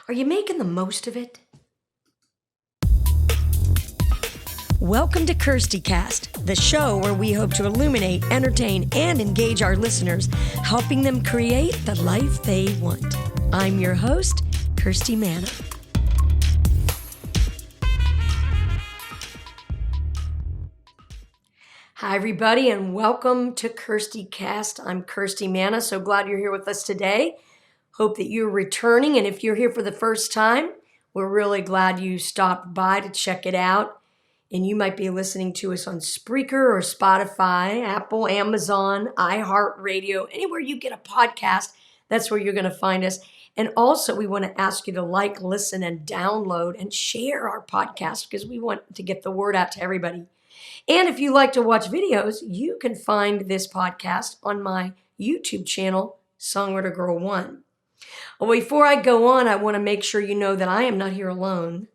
Are you making the most of it? Welcome to KIRSTIcast, the show where we hope to illuminate, entertain, and engage our listeners, helping them create the life they want. I'm your host, Kirsti Manna. Hi, everybody, and welcome to KIRSTIcast. I'm Kirsti Manna. So glad you're here with us today. Hope that you're returning, and if you're here for the first time, we're really glad you stopped by to check it out. And you might be listening to us on Spreaker or Spotify, Apple, Amazon, iHeartRadio, anywhere you get a podcast, that's where you're going to find us. And also, we want to ask you to like, listen, and download and share our podcast because we want to get the word out to everybody. And if you like to watch videos, you can find this podcast on my YouTube channel, Songwriter Girl 1. Well, before I go on, I want to make sure you know that I am not here alone.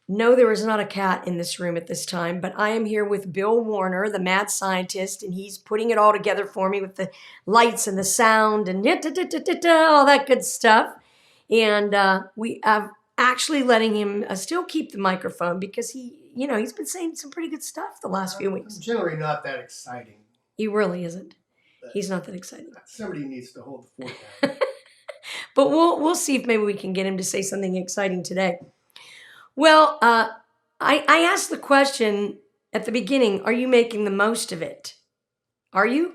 No, there is not a cat in this room at this time, but I am here with Bill Warner, the mad scientist, and he's putting it all together for me with the lights and the sound and all that good stuff. And we have actually letting him still keep the microphone because he's been saying some pretty good stuff the last few weeks. I'm generally not that exciting. He really isn't. He's not that exciting. Somebody needs to hold the fort down. But we'll see if maybe we can get him to say something exciting today. Well, I asked the question at the beginning, are you making the most of it? Are you?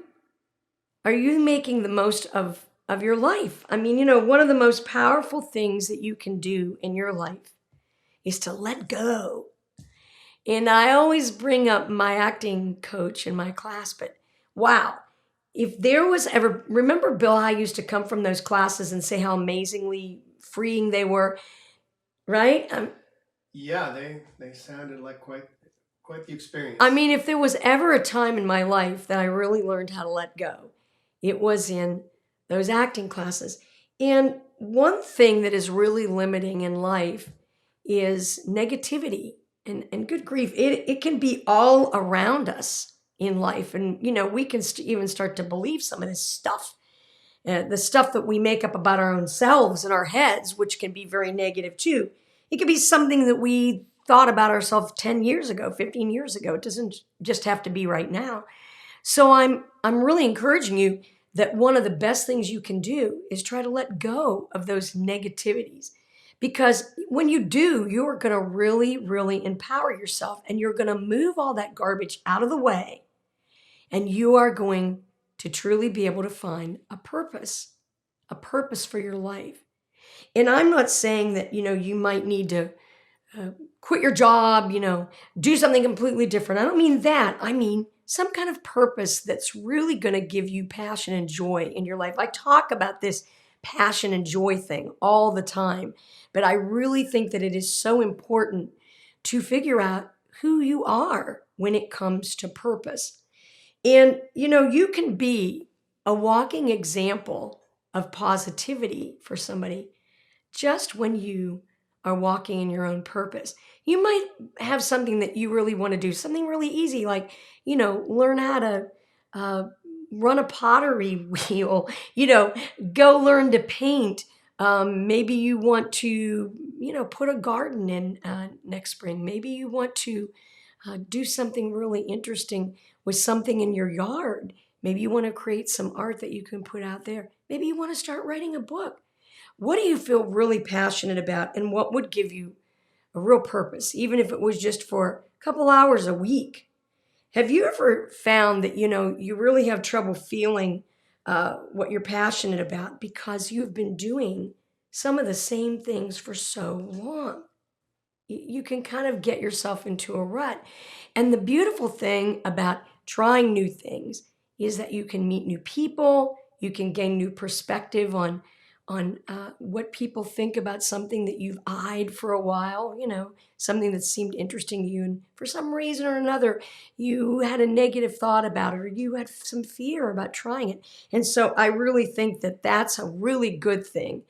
Are you making the most of your life? I mean, one of the most powerful things that you can do in your life is to let go. And I always bring up my acting coach in my class, but wow, if there was ever, remember Bill, how I used to come from those classes and say how amazingly freeing they were, right? Yeah, they sounded like quite the experience. I mean, if there was ever a time in my life that I really learned how to let go, it was in those acting classes. And one thing that is really limiting in life is negativity. And good grief, it can be all around us in life. And, we can even start to believe some of this stuff, the stuff that we make up about our own selves in our heads, which can be very negative too. It could be something that we thought about ourselves 10 years ago, 15 years ago. It doesn't just have to be right now. So I'm really encouraging you that one of the best things you can do is try to let go of those negativities. Because when you do, you're going to really, really empower yourself and you're going to move all that garbage out of the way. And you are going to truly be able to find a purpose for your life. And I'm not saying that, you might need to quit your job, do something completely different. I don't mean that. I mean some kind of purpose that's really going to give you passion and joy in your life. I talk about this passion and joy thing all the time, but I really think that it is so important to figure out who you are when it comes to purpose. And, you can be a walking example of positivity for somebody just when you are walking in your own purpose. You might have something that you really want to do, something really easy, like, learn how to run a pottery wheel, go learn to paint. Maybe you want to, put a garden in next spring. Maybe you want to do something really interesting with something in your yard. Maybe you want to create some art that you can put out there. Maybe you want to start writing a book. What do you feel really passionate about, and what would give you a real purpose, even if it was just for a couple hours a week? Have you ever found that, you really have trouble feeling what you're passionate about because you've been doing some of the same things for so long? You can kind of get yourself into a rut. And the beautiful thing about trying new things is that you can meet new people, you can gain new perspective on what people think about something that you've eyed for a while, something that seemed interesting to you. And for some reason or another, you had a negative thought about it, or you had some fear about trying it. And so I really think that that's a really good thing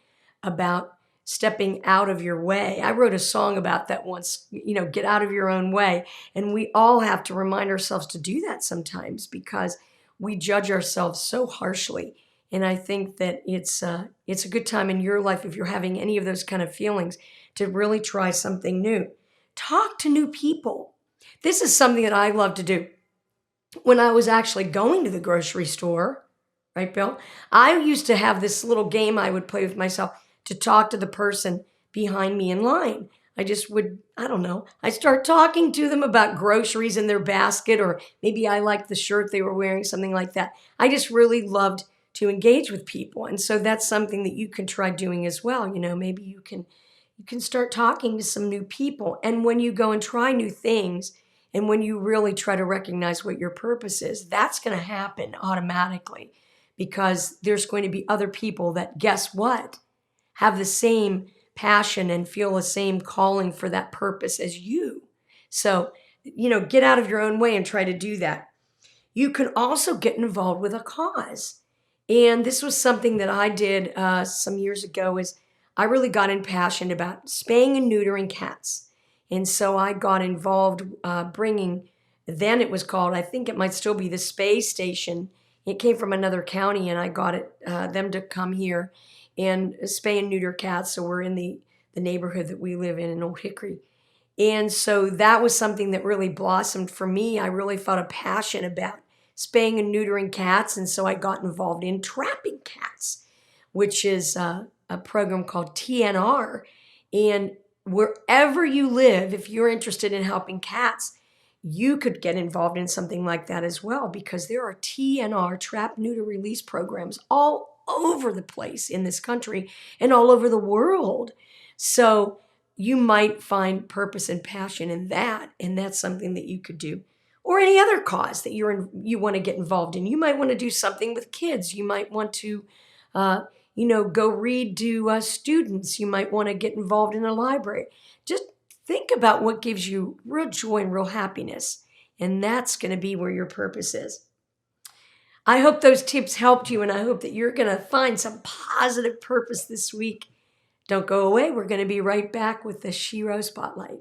about stepping out of your way. I wrote a song about that once, get out of your own way. And we all have to remind ourselves to do that sometimes because we judge ourselves so harshly. And I think that it's a good time in your life, if you're having any of those kind of feelings, to really try something new. Talk to new people. This is something that I love to do. When I was actually going to the grocery store, right, Bill? I used to have this little game I would play with myself to talk to the person behind me in line. I just would, I don't know, I start talking to them about groceries in their basket, or maybe I liked the shirt they were wearing, something like that. I just really loved to engage with people. And so that's something that you can try doing as well. You know, maybe you can start talking to some new people. And when you go and try new things, and when you really try to recognize what your purpose is, that's going to happen automatically, because there's going to be other people that, guess what, have the same passion and feel the same calling for that purpose as you. So, get out of your own way and try to do that. You can also get involved with a cause. And this was something that I did some years ago. Is I really got impassioned about spaying and neutering cats. And so I got involved bringing, then it was called, I think it might still be, the Spay Station. It came from another county, and I got them to come here and spay and neuter cats. So we're in the neighborhood that we live in Old Hickory. And so that was something that really blossomed for me. I really felt a passion about spaying and neutering cats. And so I got involved in trapping cats, which is a program called TNR. And wherever you live, if you're interested in helping cats, you could get involved in something like that as well, because there are TNR, trap, neuter, release programs all over the place in this country and all over the world. So you might find purpose and passion in that, and that's something that you could do. Or any other cause that you want to get involved in. You might want to do something with kids. You might want to, go read to students. You might want to get involved in a library. Just think about what gives you real joy and real happiness, and that's going to be where your purpose is. I hope those tips helped you, and I hope that you're going to find some positive purpose this week. Don't go away. We're going to be right back with the Shero Spotlight.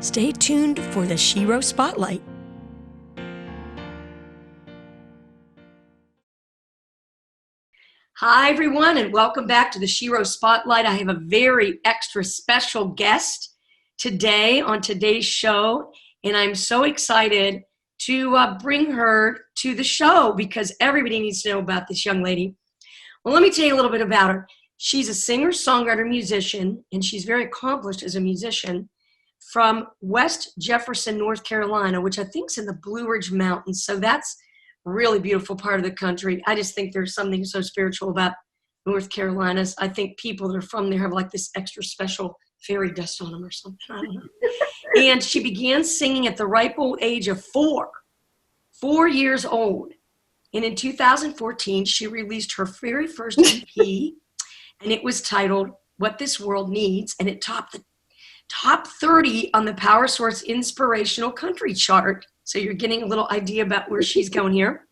Stay tuned for the Shero Spotlight. Hi, everyone, and welcome back to the Shero Spotlight. I have a very extra special guest today on today's show, and I'm so excited to bring her to the show because everybody needs to know about this young lady. Well, let me tell you a little bit about her. She's a singer, songwriter, musician, and she's very accomplished as a musician from West Jefferson, North Carolina, which I think is in the Blue Ridge Mountains. So that's a really beautiful part of the country. I just think there's something so spiritual about North Carolina. I think people that are from there have like this extra special fairy dust on them or something. I don't know. And she began singing at the ripe old age of 4 years old. And in 2014, she released her very first EP, and it was titled What This World Needs, and it topped the top 30 on the Power Source Inspirational Country chart. So you're getting a little idea about where she's going here.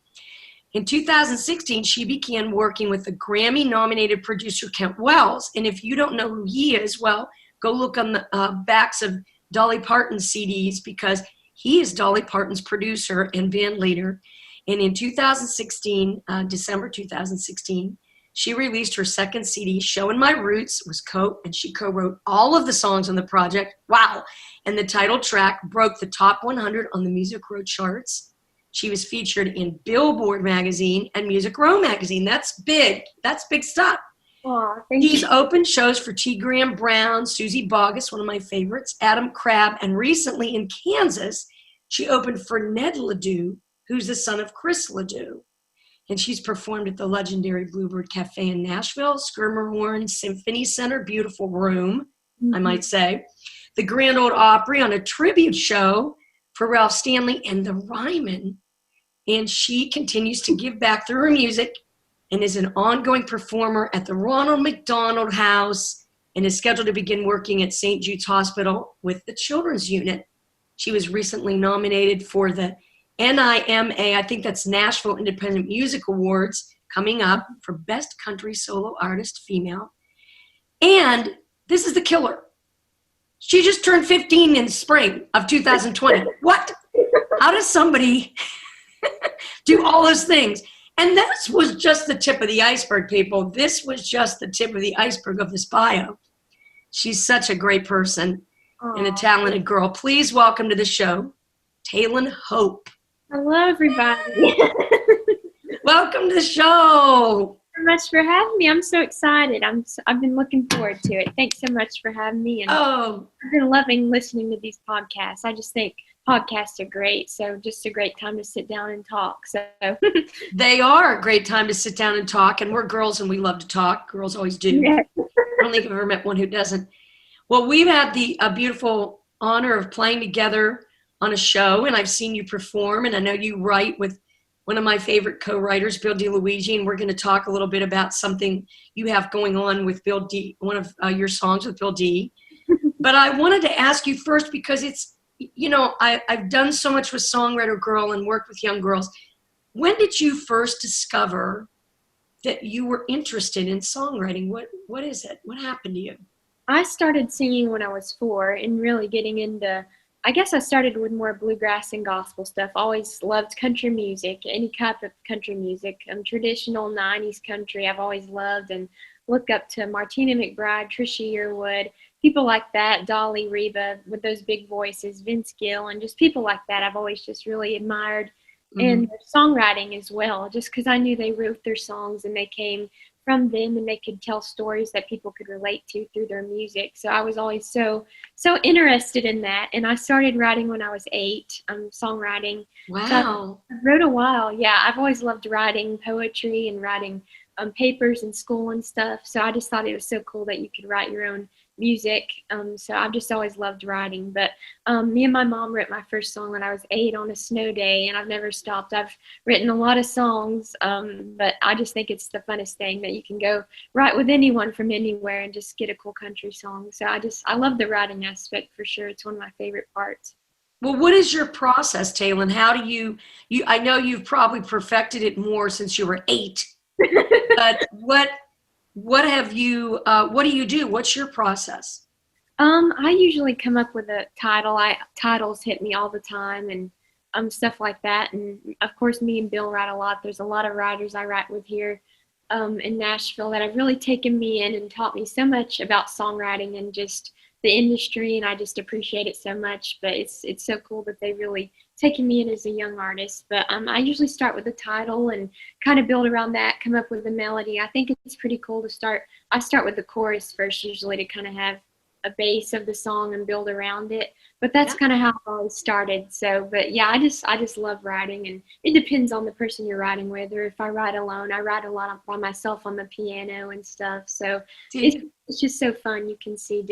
In 2016, she began working with the Grammy-nominated producer Kent Wells. And if you don't know who he is, well, go look on the backs of Dolly Parton's CDs, because he is Dolly Parton's producer and band leader. And in 2016, December 2016, she released her second CD, Showing My Roots, and she co-wrote all of the songs on the project. Wow. And the title track broke the top 100 on the Music Row charts. She was featured in Billboard magazine and Music Row magazine. That's big. That's big stuff. She's opened shows for T. Graham Brown, Susie Boggess, one of my favorites, Adam Crabb, and recently in Kansas, she opened for Ned Ledoux, who's the son of Chris Ledoux. And she's performed at the legendary Bluebird Cafe in Nashville, Schermerhorn Symphony Center, beautiful room, I might say, the Grand Ole Opry on a tribute show for Ralph Stanley and the Ryman. And she continues to give back through her music and is an ongoing performer at the Ronald McDonald House and is scheduled to begin working at St. Jude's Hospital with the Children's Unit. She was recently nominated for the NIMA, I think that's Nashville Independent Music Awards, coming up for Best Country Solo Artist Female. And this is the killer. She just turned 15 in spring of 2020. What? How does somebody do all those things? And this was just the tip of the iceberg, people. This was just the tip of the iceberg of this bio. She's such a great person and a talented girl. Please welcome to the show, Taylon Hope. Hello, everybody. Welcome to the show. Thank you so much for having me. I'm so excited. I've been looking forward to it. Thanks so much for having me. And I've been loving listening to these podcasts. I just think podcasts are great. So just a great time to sit down and talk. So they are a great time to sit down and talk. And we're girls and we love to talk. Girls always do. Yeah. I don't think I've ever met one who doesn't. Well, we've had the beautiful honor of playing together on a show, and I've seen you perform, and I know you write with one of my favorite co-writers, Bill DiLuigi, and we're going to talk a little bit about something you have going on with Bill D, one of your songs with Bill D. But I wanted to ask you first, because it's, you know, I've done so much with Songwriter Girl and worked with young girls. When did you first discover that you were interested in songwriting? What is it? What happened to you? I started singing when I was 4 and really getting into, I guess I started with more bluegrass and gospel stuff. Always loved country music, any type of country music, traditional 90s country I've always loved, and look up to Martina McBride, Trisha Yearwood, people like that, Dolly, Reba with those big voices, Vince Gill, and just people like that I've always just really admired. And their songwriting as well, just because I knew they wrote their songs and they came from them and they could tell stories that people could relate to through their music. So I was always so interested in that. And I started writing when I was 8, songwriting. Wow. So I wrote a while. Yeah, I've always loved writing poetry and writing papers in school and stuff. So I just thought it was so cool that you could write your own music. So I've just always loved writing. But me and my mom wrote my first song when I was 8 on a snow day, and I've never stopped. I've written a lot of songs, but I just think it's the funnest thing that you can go write with anyone from anywhere and just get a cool country song. So I love the writing aspect for sure. It's one of my favorite parts. Well, what is your process, Taylon? How do you I know you've probably perfected it more since you were 8, but what have you, what do you do? What's your process? I usually come up with a title. Titles hit me all the time, and stuff like that. And of course, me and Bill write a lot. There's a lot of writers I write with here in Nashville that have really taken me in and taught me so much about songwriting and just the industry, and I just appreciate it so much. But it's so cool that they really taken me in as a young artist. But I usually start with the title and kind of build around that, come up with a melody. I think it's pretty cool to start. I start with the chorus first usually to kind of have a base of the song and build around it. But that's kind of how I've always started. So, but yeah, I just love writing, and it depends on the person you're writing with. Or if I write alone, I write a lot by myself on the piano and stuff. So it's just so fun. You can see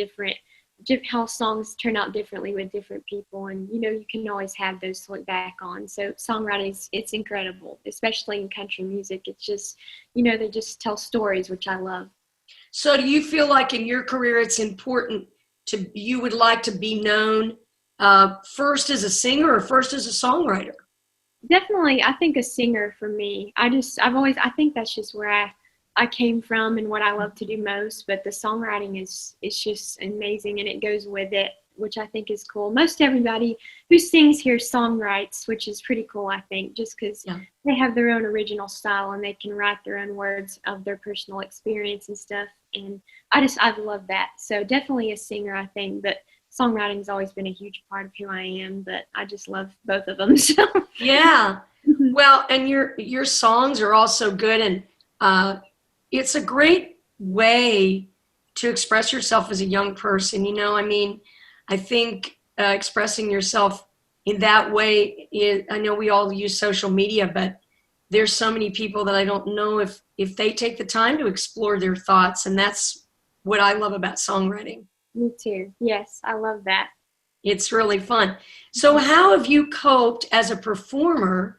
how songs turn out differently with different people, and you can always have those to look back on. So songwriting it's incredible, especially in country music. It's just they just tell stories, which I love. So do you feel like in your career it's important you would like to be known first as a singer or first as a songwriter? Definitely, I think a singer for me. I think that's just where I came from and what I love to do most, but the songwriting is just amazing, and it goes with it, which I think is cool. Most everybody who sings here songwrites, which is pretty cool, I think, just because they have their own original style and they can write their own words of their personal experience and stuff, and I love that. So definitely a singer, I think, but songwriting's always been a huge part of who I am, but I just love both of them. So yeah. Well, and your songs are also good, and it's a great way to express yourself as a young person. I think expressing yourself in that way I know we all use social media, but there's so many people that I don't know if they take the time to explore their thoughts, and that's what I love about songwriting. Me too. Yes, I love that. It's really fun. So how have you coped as a performer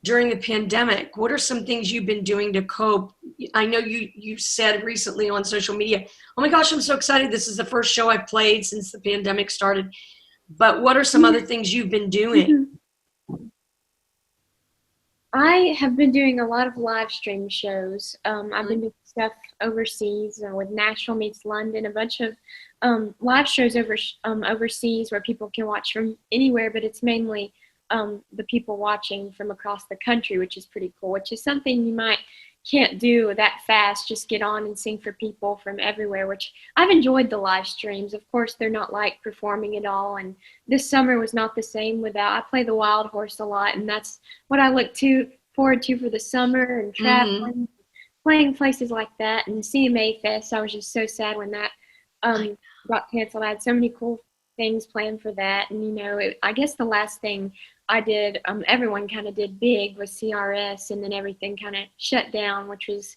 during the pandemic? What are some things you've been doing to cope? I know you said recently on social media, oh my gosh, I'm so excited. This is the first show I've played since the pandemic started. But what are some other things you've been doing? I have been doing a lot of live stream shows. I've been doing stuff overseas with Nashville Meets London, a bunch of live shows overseas where people can watch from anywhere, but it's mainly the people watching from across the country, which is pretty cool, which is something you might can't do that fast, just get on and sing for people from everywhere, which I've enjoyed the live streams. Of course, they're not like performing at all, and this summer was not the same without. I play the wild horse a lot, and that's what I look forward to for the summer and traveling, playing places like that. And CMA Fest, I was just so sad when that got canceled. I had so many cool things planned for that, and I guess the last thing I did, everyone kind of did big, was CRS, and then everything kind of shut down, which was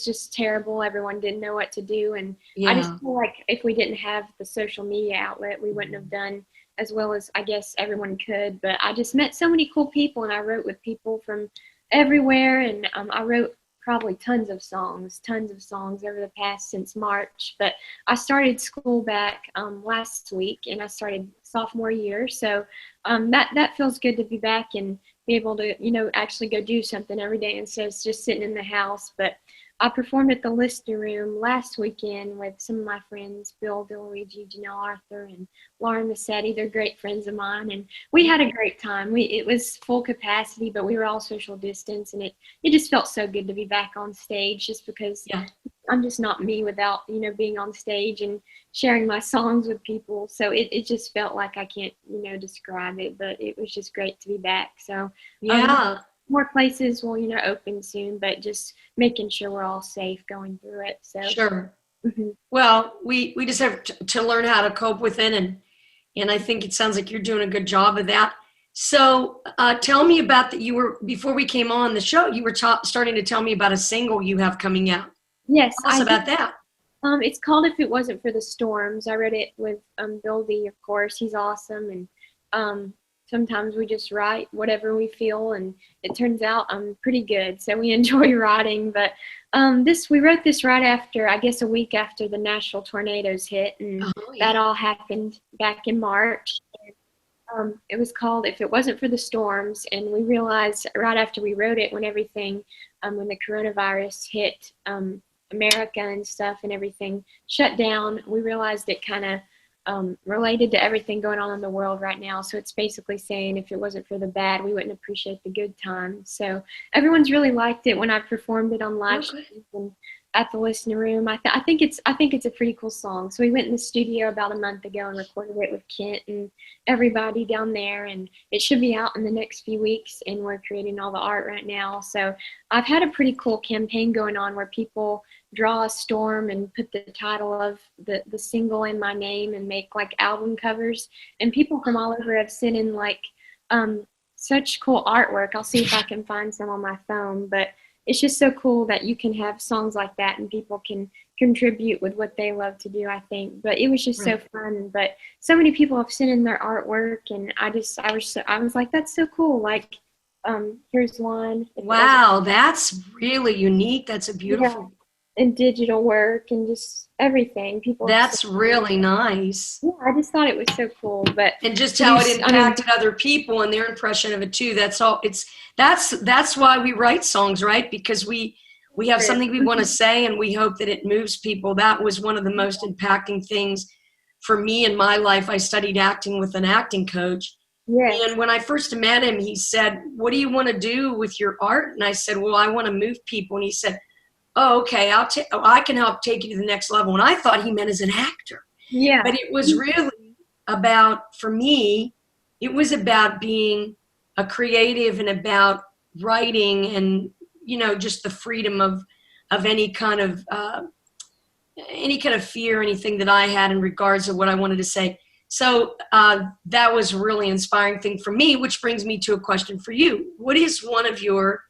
just terrible. Everyone didn't know what to do, and I just feel like if we didn't have the social media outlet, we wouldn't have done as well as I guess everyone could. But I just met so many cool people, and I wrote with people from everywhere, and I wrote probably tons of songs over the past since March. But I started school back last week, and I started sophomore year, so that feels good to be back and be able to actually go do something every day instead of just sitting in the house. But I performed at the Listening Room last weekend with some of my friends, Bill DeLuigi, Janelle Arthur, and Lauren Massetti. They're great friends of mine, and we had a great time. It was full capacity, but we were all social distance, and it just felt so good to be back on stage, just because I'm just not me without being on stage and sharing my songs with people. So it just felt like I can't describe it, but it was just great to be back. So more places will open soon, but just making sure we're all safe going through it. So sure. Well, we just have to learn how to cope with it, and I think it sounds like you're doing a good job of that. So tell me about that. Before we came on the show, you were starting to tell me about a single you have coming out. Yes, tell us about that. It's called "If It Wasn't for the Storms." I wrote it with Bill D, of course. He's awesome, and sometimes we just write whatever we feel, and it turns out pretty good. So we enjoy writing. But we wrote this right after, I guess, a week after the Nashville tornadoes hit, and that all happened back in March. And, it was called "If It Wasn't for the Storms," and we realized right after we wrote it, when everything, when the coronavirus hit America and stuff and everything shut down, we realized it kind of related to everything going on in the world right now. So it's basically saying if it wasn't for the bad, we wouldn't appreciate the good times. So everyone's really liked it when I performed it on live streams and at the Listening Room. I think it's a pretty cool song. So we went in the studio about a month ago and recorded it with Kent and everybody down there, and it should be out in the next few weeks, and we're creating all the art right now. So I've had a pretty cool campaign going on where people draw a storm and put the title of the single in my name and make like album covers, and people from all over have sent in like such cool artwork. I'll see if I can find some on my phone, but it's just so cool that you can have songs like that and people can contribute with what they love to do, I think. But it was just so fun. But so many people have sent in their artwork, and I was like, that's so cool. Like, here's one. Wow, that's really unique. That's a beautiful. And digital work and just everything. That's really nice. Yeah, I just thought it was so cool. And just how it impacted other people and their impression of it too. That's all. That's why we write songs, right? Because we have something we want to say, and we hope that it moves people. That was one of the most impacting things for me in my life. I studied acting with an acting coach. Yes. And when I first met him, he said, "What do you want to do with your art?" And I said, "Well, I want to move people." And he said, "Oh, okay, I can help take you to the next level." And I thought he meant as an actor. Yeah. But it was really about, for me, it was about being a creative and about writing and, just the freedom of any kind of fear, anything that I had in regards to what I wanted to say. So that was a really inspiring thing for me, which brings me to a question for you. What is one of your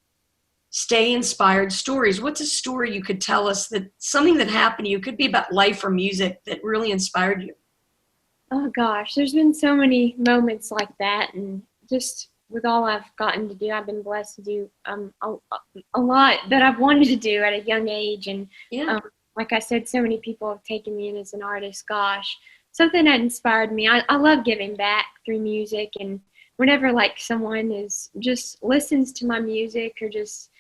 stay inspired stories? What's a story you could tell us, that something that happened to you, could be about life or music, that really inspired you? Oh gosh, there's been so many moments like that, and just with all I've gotten to do, I've been blessed to do a lot that I've wanted to do at a young age. And like I said, so many people have taken me in as an artist. Gosh, something that inspired me. I love giving back through music, and whenever like someone is just listens to my music or just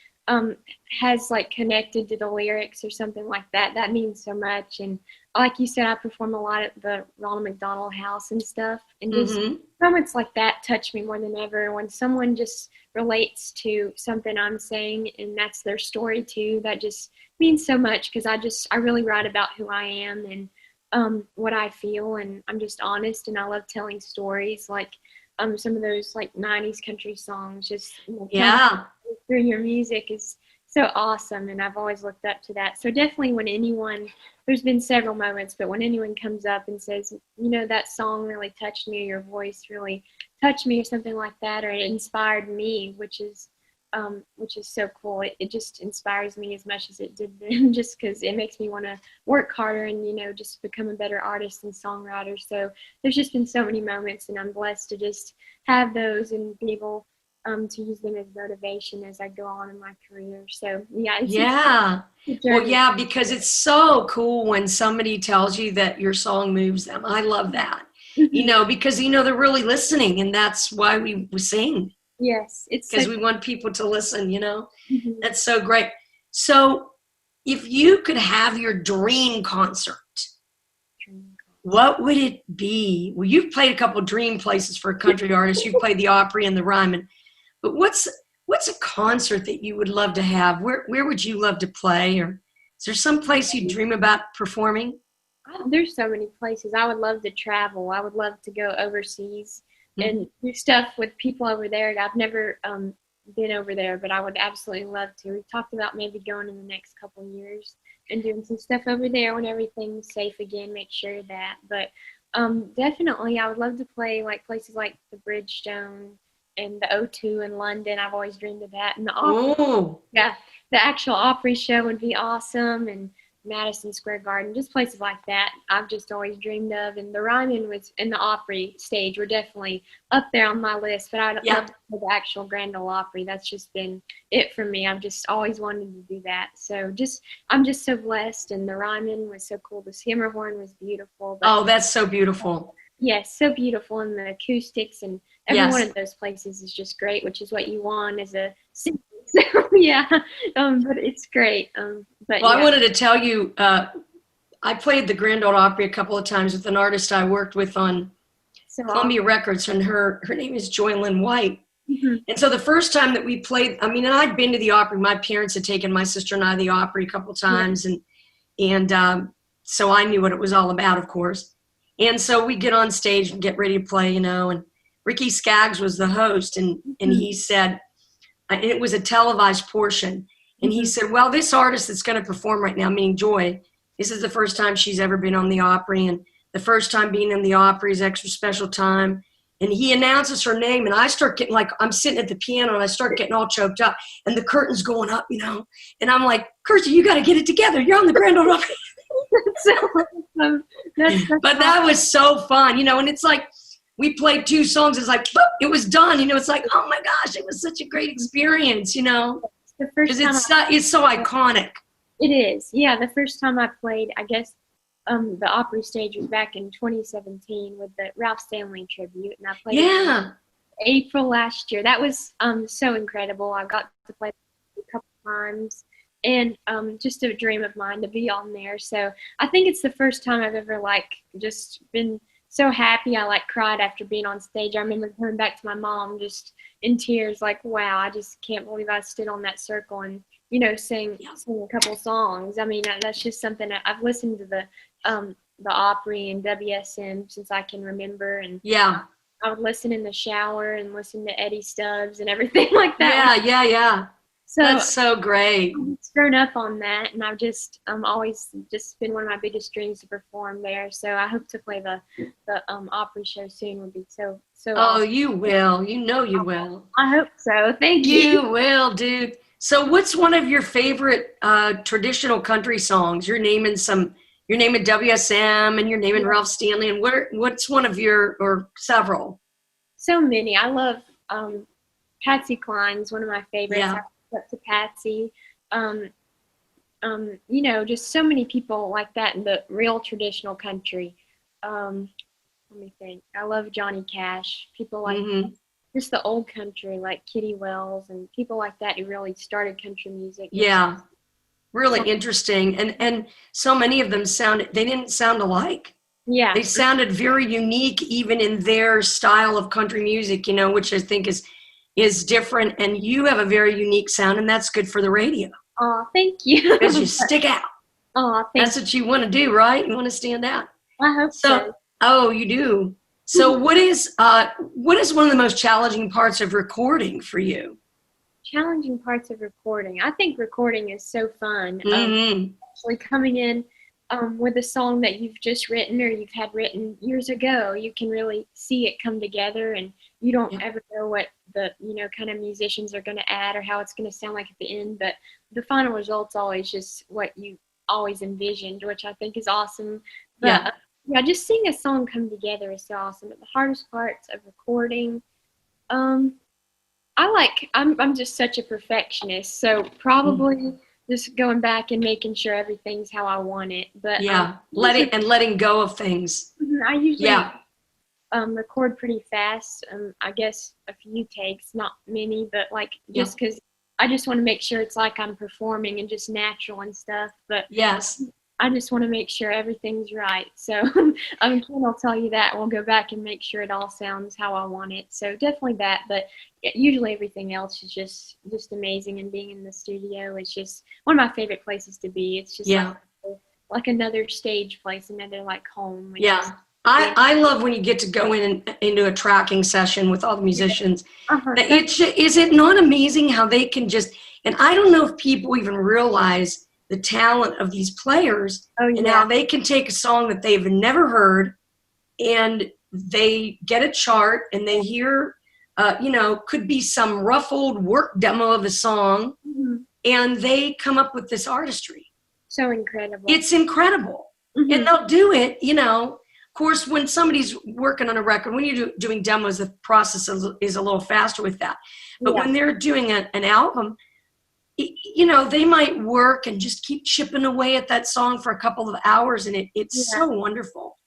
has like connected to the lyrics or something like that, that means so much. And like you said, I perform a lot at the Ronald McDonald House and stuff, and just moments like that touch me more than ever. When someone just relates to something I'm saying and that's their story too, that just means so much, because I really write about who I am and what I feel, and I'm just honest, and I love telling stories like some of those like 90s country songs, just Yeah. through your music is so awesome, and I've always looked up to that. So definitely when anyone, there's been several moments, but when anyone comes up and says, that song really touched me, or your voice really touched me, or something like that, or it inspired me, which is so cool. It just inspires me as much as it did them, just because it makes me want to work harder and, just become a better artist and songwriter. So there's just been so many moments, and I'm blessed to just have those and be able to use them as motivation as I go on in my career. So yeah, it's Well, yeah, because it's so cool when somebody tells you that your song moves them. I love that, because they're really listening, and that's why we sing. Yes, it's because we want people to listen. Mhm. That's so great. So, if you could have your dream concert, what would it be? Well, you've played a couple dream places for a country artist. You've played the Opry and the Ryman. But what's a concert that you would love to have? Where would you love to play? Or is there some place you dream about performing? There's so many places. I would love to travel. I would love to go overseas and do stuff with people over there. I've never been over there, but I would absolutely love to. We've talked about maybe going in the next couple of years and doing some stuff over there when everything's safe again, make sure of that. But definitely I would love to play like places like the Bridgestone and the O2 in London. I've always dreamed of that. And the Opry, the actual Opry show would be awesome, and Madison Square Garden, just places like that I've just always dreamed of. And the Ryman was in the Opry stage were definitely up there on my list, but I'd love to play the actual Grand Ole Opry. That's just been it for me. I've just always wanted to do that. So I'm just so blessed, and the Ryman was so cool. The Skimmerhorn was beautiful. But that's so beautiful. Yes, so beautiful, and the acoustics and every one of those places is just great, which is what you want as a singer. So but it's great. But I wanted to tell you, I played the Grand Ole Opry a couple of times with an artist I worked with on Columbia Records, and her name is Joylyn White. And so the first time that we played, and I'd been to the Opry. My parents had taken my sister and I to the Opry a couple of times, and so I knew what it was all about, of course. And so we get on stage and get ready to play, and Ricky Skaggs was the host, and he said, and it was a televised portion, and he said, well, this artist that's going to perform right now, meaning Joy, this is the first time she's ever been on the Opry, and the first time being in the Opry is extra special time. And he announces her name, and I start getting I'm sitting at the piano, and I start getting all choked up, and the curtain's going up, and I'm like, Kirsti, you got to get it together. You're on the Grand Ole Opry. But that was so fun, and it's like, we played 2 songs. It's like, boop, it was done. It's like, oh my gosh, it was such a great experience, because it's so iconic. It is. Yeah. The first time I played, I guess, the Opry stage was back in 2017 with the Ralph Stanley tribute. And I played in April last year. That was so incredible. I got to play a couple times, and just a dream of mine to be on there. So I think it's the first time I've ever just been so happy. I cried after being on stage. I remember coming back to my mom just in tears, wow, I just can't believe I stood on that circle and sing a couple songs. That's just something that I've listened to the Opry and WSM since I can remember, and I would listen in the shower and listen to Eddie Stubbs and everything like that. Yeah. So that's so great. I've grown up on that, and I've just always just been one of my biggest dreams to perform there. So I hope to play the Opry show soon. Would be so Oh, awesome. you will. You will. I hope so. Thank you. You will, dude. So what's one of your favorite traditional country songs? You're naming WSM, and you're naming Ralph Stanley, and what's one of your, or several? So many. I love Patsy Cline's one of my favorites. I look up to Patsy. Just so many people like that in the real traditional country. Let me think. I love Johnny Cash. People like just the old country, like Kitty Wells and people like that who really started country music. Yeah, really interesting. And so many of them they didn't sound alike. Yeah. They sounded very unique, even in their style of country music, you know, which I think is different. And you have a very unique sound, and that's good for the radio. Oh, thank you. Because you stick out. Oh, That's what you want to do, right? You want to stand out. I hope so. Oh, you do. So what is one of the most challenging parts of recording for you? Challenging parts of recording. I think recording is so fun. Mm-hmm. Actually coming in with a song that you've just written or you've had written years ago, you can really see it come together, and you don't ever know what the, you know, kind of musicians are going to add or how it's going to sound like at the end, but the final result's always just what you always envisioned, which I think is awesome. But yeah, just seeing a song come together is so awesome. But the hardest parts of recording, I'm just such a perfectionist, so probably just going back and making sure everything's how I want it. But letting go of things. I usually record pretty fast. I guess a few takes, not many, but like just because I just want to make sure it's like I'm performing and just natural and stuff. But yes, I just want to make sure everything's right. So Ken will tell you that. We'll go back and make sure it all sounds how I want it. So definitely that. But usually everything else is just amazing. And being in the studio is just one of my favorite places to be. It's just like another stage place, another like home. I love when you get to go into a tracking session with all the musicians. Is it not amazing how they can just, and I don't know if people even realize the talent of these players and how they can take a song that they've never heard and they get a chart and they hear, could be some rough old work demo of a song, and they come up with this artistry. So incredible. It's incredible. And they'll do it, of course, when somebody's working on a record, when you're doing demos, the process is a little faster with that. But when they're doing an album, they might work and just keep chipping away at that song for a couple of hours, and it's so wonderful.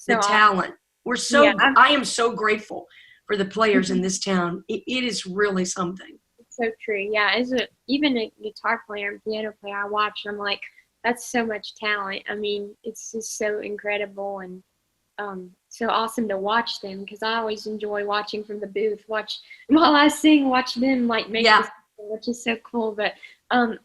The talent. I am so grateful for the players in this town. It is really something. It's so true. Yeah, even a guitar player and piano player, I watch, I'm like, that's so much talent. I mean, it's just so incredible and so awesome to watch them, because I always enjoy watching from the booth. Watch while I sing, watch them like make this, which is so cool. But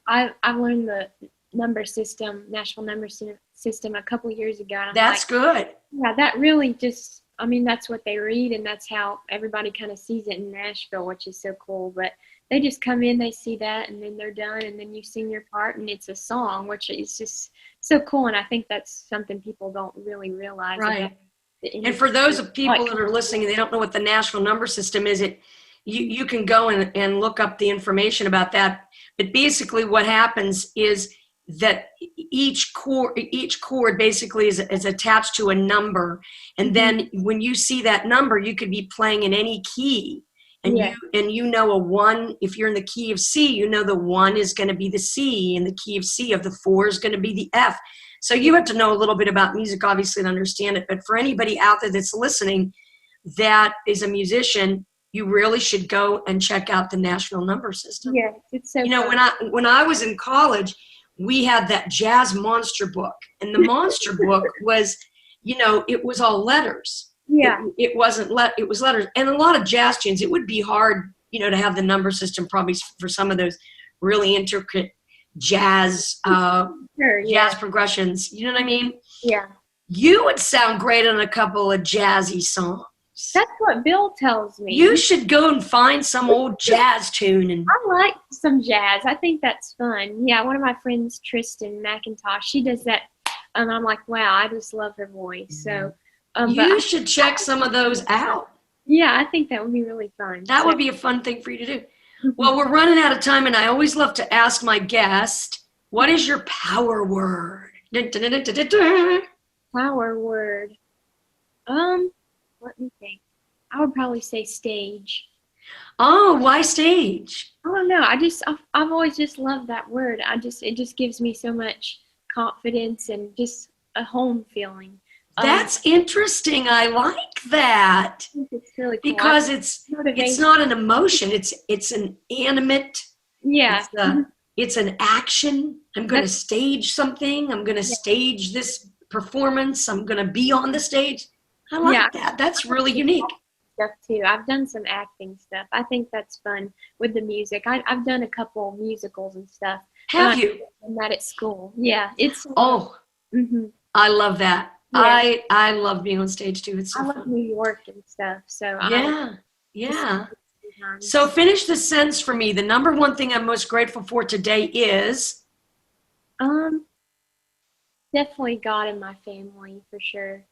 I've learned the number system, Nashville number system, a couple years ago. And that's good. Yeah, that really just, I mean, that's what they read, and that's how everybody kind of sees it in Nashville, which is so cool. But they just come in, they see that, and then they're done, and then you sing your part, and it's a song, which is just so cool. And I think that's something people don't really realize. Right. And for those of people that are listening and they don't know what the Nashville number system is, you can go and look up the information about that. But basically what happens is that each chord basically is attached to a number. And then when you see that number, you could be playing in any key. And you know a one, if you're in the key of C, you know the one is going to be the C, and the key of C of the 4 is going to be the F. So you have to know a little bit about music, obviously, to understand it. But for anybody out there that's listening that is a musician, you really should go and check out the Nashville number system. Yeah, it's so fun. When I was in college, we had that jazz monster book. And the monster book was, it was all letters. Yeah. It was letters. And a lot of jazz tunes, it would be hard, to have the number system probably for some of those really intricate jazz jazz progressions. You know what I mean? Yeah. You would sound great on a couple of jazzy songs. That's what Bill tells me. You should go and find some old jazz tune. And I like some jazz. I think that's fun. Yeah, one of my friends, Tristan McIntosh, she does that. And I'm like, wow, I just love her voice. So you should check some of those out. Yeah, I think that would be really fun. That would be a fun thing for you to do. Well, we're running out of time, and I always love to ask my guest, what is your power word? Power word. Let me think. I would probably say stage. Oh, why stage? I don't know. I've always just loved that word. It just gives me so much confidence and just a home feeling. That's interesting. I like that I think it's really cool. because it's Motivation. not an emotion. It's an animate. Yeah. It's an action. I'm going to stage something. I'm going to stage this performance. I'm going to be on the stage. I like that. That's really unique. Stuff too. I've done some acting stuff. I think that's fun with the music. I've done a couple musicals and stuff. Have you? And that at school. Yeah, it's. I love that. Yeah. I love being on stage too. It's so I love fun. New York and stuff. So Yeah. So finish the sentence for me. The number one thing I'm most grateful for today is. Definitely God and my family for sure.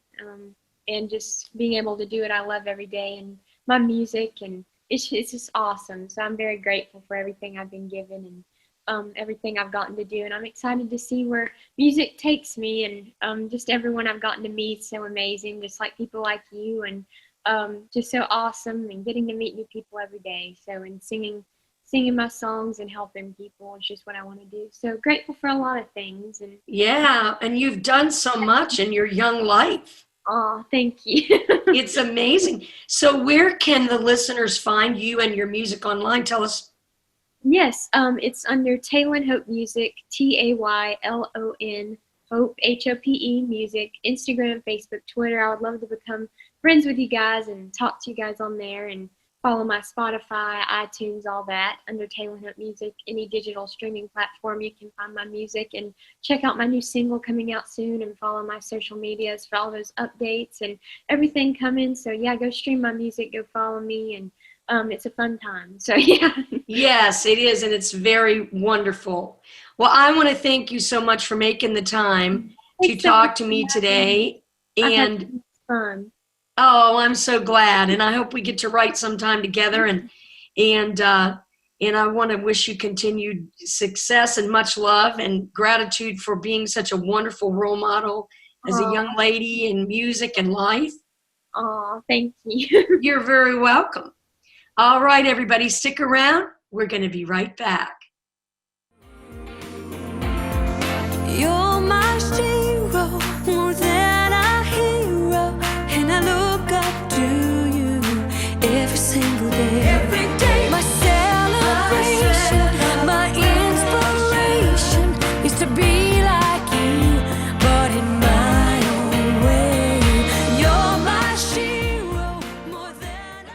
And just being able to do what I love every day, and my music, and it's just awesome. So I'm very grateful for everything I've been given, and everything I've gotten to do, and I'm excited to see where music takes me, and just everyone I've gotten to meet, so amazing, just like people like you, and just so awesome, and getting to meet new people every day. So, and singing my songs and helping people is just what I want to do. So grateful for a lot of things. And and you've done so much in your young life. Oh, thank you. It's amazing. So where can the listeners find you and your music online? Tell us. Yes, it's under Taylon Hope Music, Taylon Hope, Hope Music, Instagram, Facebook, Twitter. I would love to become friends with you guys and talk to you guys on there, and follow my Spotify, iTunes, all that under Taylon Hope Music. Any digital streaming platform you can find my music, and check out my new single coming out soon, and follow my social medias for all those updates and everything coming. So yeah, go stream my music, go follow me, and it's a fun time. So yeah. Yes, it is, and it's very wonderful. Well, I want to thank you so much for making the time to talk to me today. And it's fun. Oh, I'm so glad, and I hope we get to write sometime together. And I want to wish you continued success and much love and gratitude for being such a wonderful role model as a young lady in music and life. Oh, thank you. You're very welcome. All right, everybody, stick around. We're going to be right back. You're my Shero, more than a hero, and I look up to you every single day. Every day, my celebration, my inspiration is to be like you, but in my own way. You're my Shero, more than a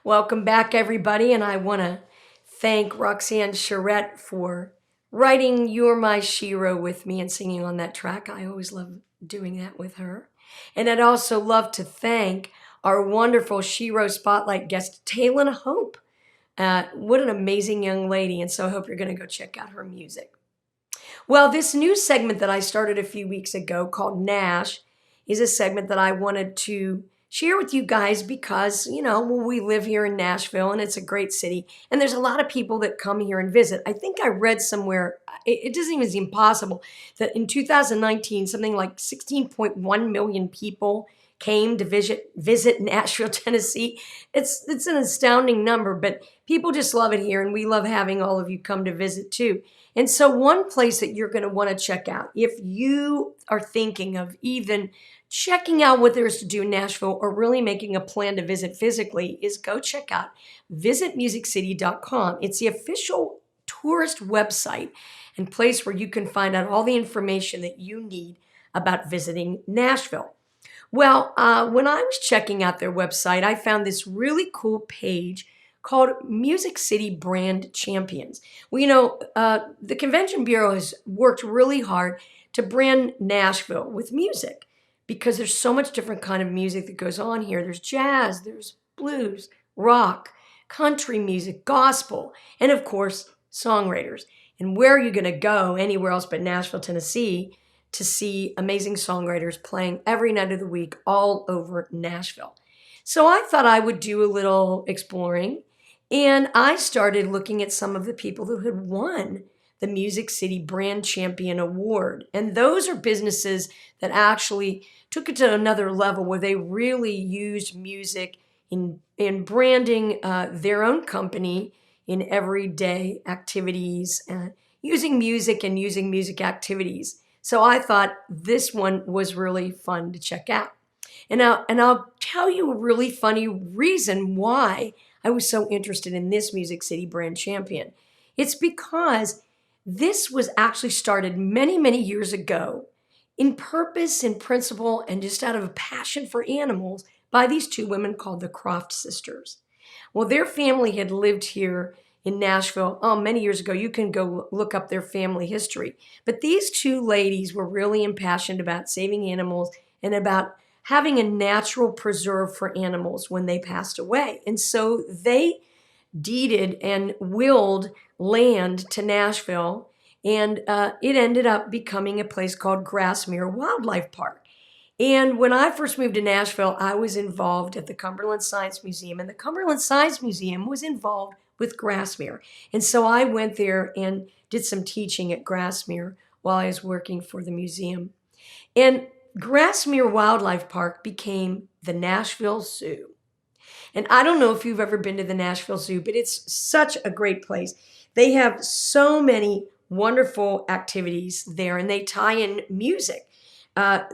Welcome back, everybody, and I want to thank Roxanne Charette for writing You're My Shero with me and singing on that track. I always love doing that with her. And I'd also love to thank our wonderful Shero Spotlight guest, Taylon Hope. What an amazing young lady, and so I hope you're going to go check out her music. Well, this new segment that I started a few weeks ago called Nash is a segment that I wanted to share with you guys because, we live here in Nashville and it's a great city and there's a lot of people that come here and visit. I think I read somewhere, it doesn't even seem possible, that in 2019, something like 16.1 million people came to visit Nashville, Tennessee. It's an astounding number, but people just love it here and we love having all of you come to visit too. And so one place that you're going to want to check out, if you are thinking of even checking out what there is to do in Nashville or really making a plan to visit physically, is go check out visitmusiccity.com. It's the official tourist website and place where you can find out all the information that you need about visiting Nashville. Well, when I was checking out their website, I found this really cool page called Music City Brand Champions. Well, the Convention Bureau has worked really hard to brand Nashville with music because there's so much different kind of music that goes on here. There's jazz, there's blues, rock, country music, gospel, and of course, songwriters. And where are you going to go anywhere else but Nashville, Tennessee, to see amazing songwriters playing every night of the week all over Nashville? So I thought I would do a little exploring, and I started looking at some of the people who had won the Music City Brand Champion Award. And those are businesses that actually took it to another level where they really used music in branding their own company in everyday activities, using music and using music activities. So I thought this one was really fun to check out. And I'll tell you a really funny reason why I was so interested in this Music City Brand Champion. It's because this was actually started many, many years ago in purpose and principle and just out of a passion for animals by these two women called the Croft sisters. Well, their family had lived here in Nashville, many years ago. You can go look up their family history. But these two ladies were really impassioned about saving animals and about having a natural preserve for animals when they passed away. And so they deeded and willed land to Nashville, and it ended up becoming a place called Grassmere Wildlife Park. And when I first moved to Nashville, I was involved at the Cumberland Science Museum, and the Cumberland Science Museum was involved with Grassmere. And so I went there and did some teaching at Grassmere while I was working for the museum. And Grassmere Wildlife Park became the Nashville Zoo. And I don't know if you've ever been to the Nashville Zoo, but it's such a great place. They have so many wonderful activities there, and they tie in music.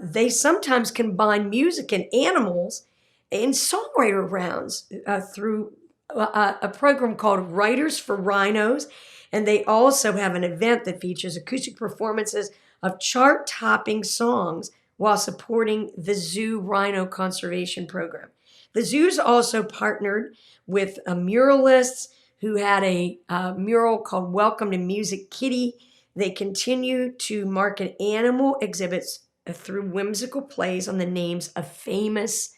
They sometimes combine music and animals in songwriter rounds through a program called Writers for Rhinos. And they also have an event that features acoustic performances of chart-topping songs while supporting the Zoo Rhino Conservation Program. The zoo's also partnered with muralists who had a mural called Welcome to Music Kitty. They continue to market animal exhibits through whimsical plays on the names of famous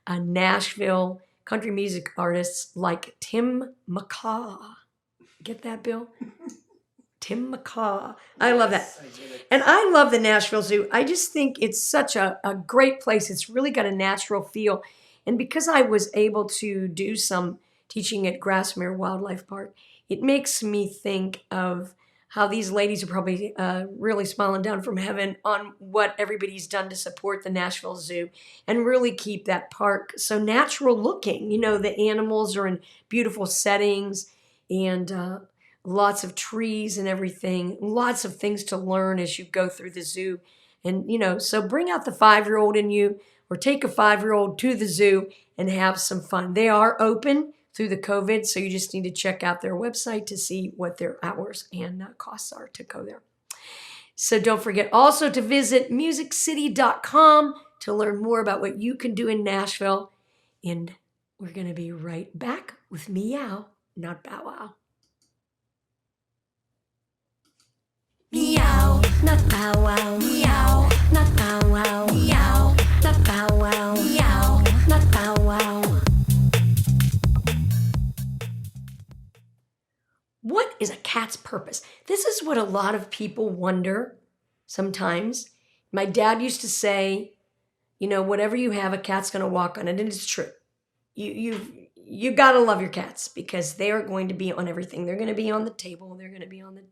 Nashville country music artists like Tim McCaw. Get that, Bill? Tim McCaw. I love that. I get it. And I love the Nashville Zoo. I just think it's such a great place. It's really got a natural feel. And because I was able to do some teaching at Grassmere Wildlife Park, it makes me think of how these ladies are probably really smiling down from heaven on what everybody's done to support the Nashville Zoo and really keep that park so natural looking. You know, the animals are in beautiful settings and lots of trees and everything, lots of things to learn as you go through the zoo. And, you know, so bring out the 5-year-old in you or take a 5-year-old to the zoo and have some fun. They are open through the COVID, so you just need to check out their website to see what their hours and costs are to go there. So don't forget also to visit musiccity.com to learn more about what you can do in Nashville. And we're going to be right back with Meow Not Bow Wow. Meow, not bow wow. Meow, not bow wow. Meow, not bow wow. Meow, not bow wow. What is a cat's purpose? This is what a lot of people wonder sometimes. My dad used to say, you know, whatever you have, a cat's going to walk on it. And it's true. You got to love your cats because they are going to be on everything. They're going to be on the table. They're going to be on the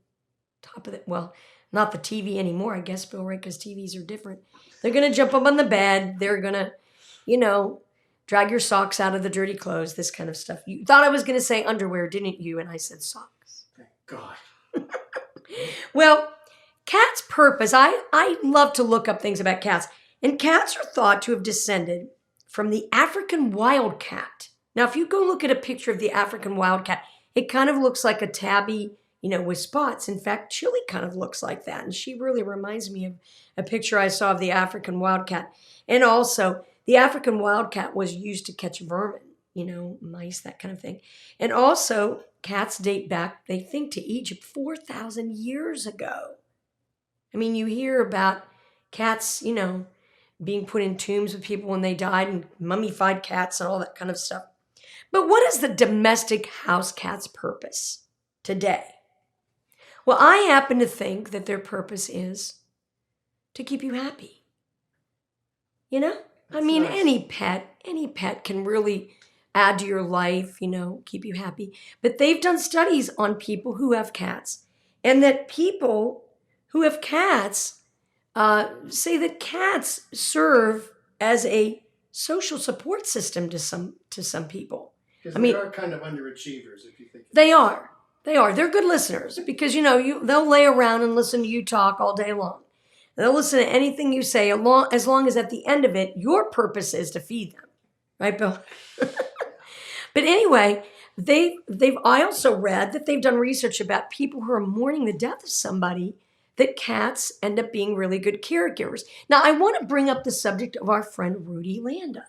top of it. Well, not the TV anymore, I guess, Bill, right? Because TVs are different. They're going to jump up on the bed. They're going to, you know, drag your socks out of the dirty clothes, this kind of stuff. You thought I was going to say underwear, didn't you? And I said socks. Thank God. Well, cat's purpose, I love to look up things about cats. And cats are thought to have descended from the African wildcat. Now, if you go look at a picture of the African wildcat, it kind of looks like a tabby, you know, with spots. In fact, Chili kind of looks like that. And she really reminds me of a picture I saw of the African wildcat. And also, the African wildcat was used to catch vermin, you know, mice, that kind of thing. And also, cats date back, they think, to Egypt 4,000 years ago. I mean, you hear about cats, you know, being put in tombs with people when they died and mummified cats and all that kind of stuff. But what is the domestic house cat's purpose today? Well, I happen to think that their purpose is to keep you happy. You know? That's I mean, nice. any pet can really add to your life, you know, keep you happy. But they've done studies on people who have cats. And that people who have cats say that cats serve as a social support system to some people. Because I mean, they are kind of underachievers, if you think. They are. They're good listeners because, they'll lay around and listen to you talk all day long. They'll listen to anything you say as long as at the end of it, your purpose is to feed them. Right, Bill? But anyway, I also read that they've done research about people who are mourning the death of somebody, that cats end up being really good caregivers. Now, I want to bring up the subject of our friend Rudy Landa.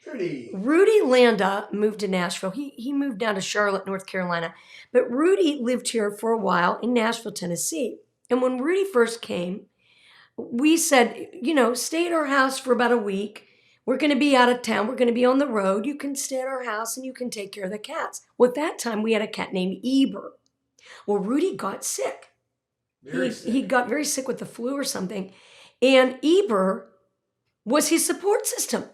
Rudy Landa moved to Nashville. He moved down to Charlotte, North Carolina. But Rudy lived here for a while in Nashville, Tennessee. And when Rudy first came, we said, stay at our house for about a week. We're going to be out of town. We're going to be on the road. You can stay at our house and you can take care of the cats. Well, at that time, we had a cat named Eber. Well, Rudy got sick. He got very sick with the flu or something. And Eber was his support system.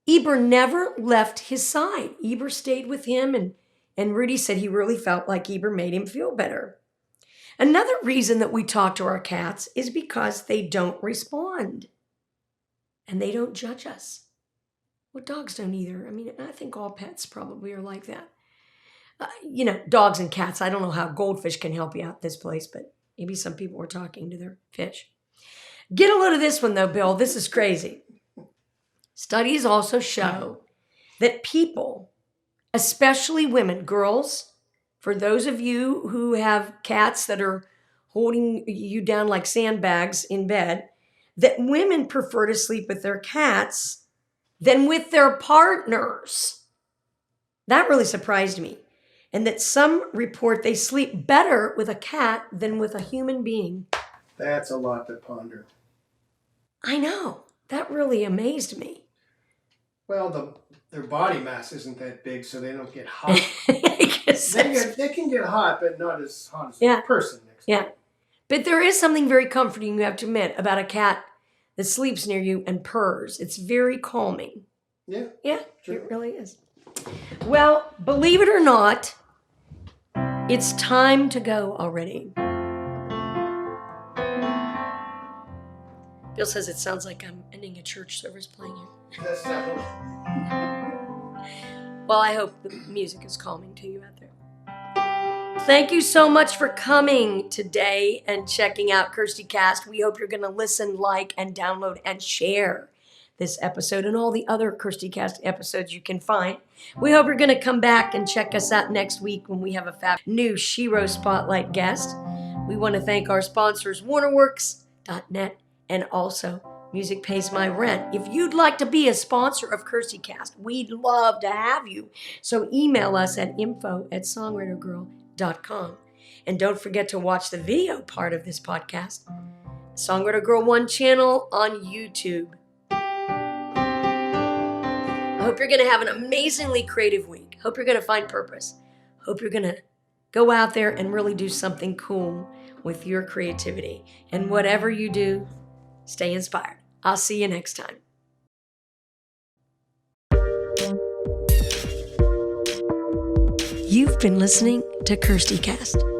Eber never left his side. Eber stayed with him, and Rudy said he really felt like Eber made him feel better. Another reason that we talk to our cats is because they don't respond. And they don't judge us. Well, dogs don't either. I mean, I think all pets probably are like that. Dogs and cats, I don't know how goldfish can help you out this place, but maybe some people were talking to their fish. Get a load of this one, though, Bill. This is crazy. Studies also show that people, especially women, girls, for those of you who have cats that are holding you down like sandbags in bed, that women prefer to sleep with their cats than with their partners. That really surprised me. And that some report they sleep better with a cat than with a human being. That's a lot to ponder. I know. That really amazed me. Well, their body mass isn't that big, so they don't get hot. I guess They can get hot, but not as hot as a person next to them. But there is something very comforting, you have to admit, about a cat that sleeps near you and purrs. It's very calming. Yeah. Yeah, it really is. Well, believe it or not, it's time to go already. Bill says it sounds like I'm ending a church service playing here. That's not. Well, I hope the music is calming to you out there. Thank you so much for coming today and checking out KIRSTIcast. We hope you're going to listen, like, and download and share this episode and all the other KIRSTIcast episodes you can find. We hope you're going to come back and check us out next week when we have a fab new Shero Spotlight guest. We want to thank our sponsors, WarnerWorks.net, and also Music Pays My Rent. If you'd like to be a sponsor of KIRSTIcast, we'd love to have you. So email us at info@songwritergirl.com. And don't forget to watch the video part of this podcast, Songwriter Girl 1 channel on YouTube. I hope you're going to have an amazingly creative week. Hope you're going to find purpose. Hope you're going to go out there and really do something cool with your creativity. And whatever you do, stay inspired. I'll see you next time. You've been listening to KIRSTIcast.